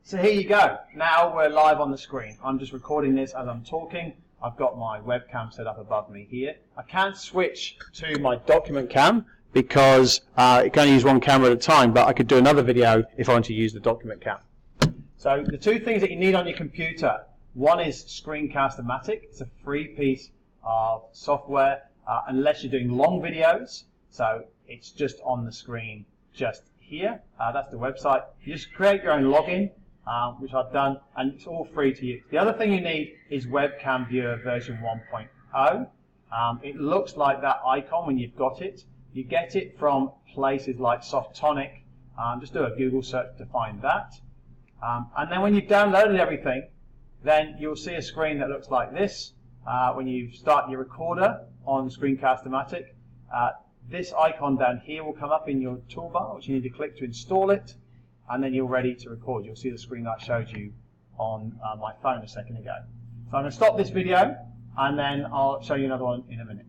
So here you go. Now we're live on the screen. I'm just recording this as I'm talking. I've got my webcam set up above me here. I can't switch to my document cam because it can only use one camera at a time, but I could do another video if I want to use the document cam. So the two things that you need on your computer, one is Screencast-O-Matic. It's a free piece of software unless you're doing long videos. So it's just on the screen just here. That's the website. You just create your own login, which I've done, and it's all free to use. The other thing you need is Webcam Viewer version 1.0. It looks like that icon when you've got it. You get it from places like Softonic. Just do a Google search to find that. And then when you've downloaded everything, then you'll see a screen that looks like this. When you start your recorder on Screencast-O-Matic, this icon down here will come up in your toolbar, which you need to click to install it, and then you're ready to record. You'll see the screen that I showed you on my phone a second ago. So I'm going to stop this video, and then I'll show you another one in a minute.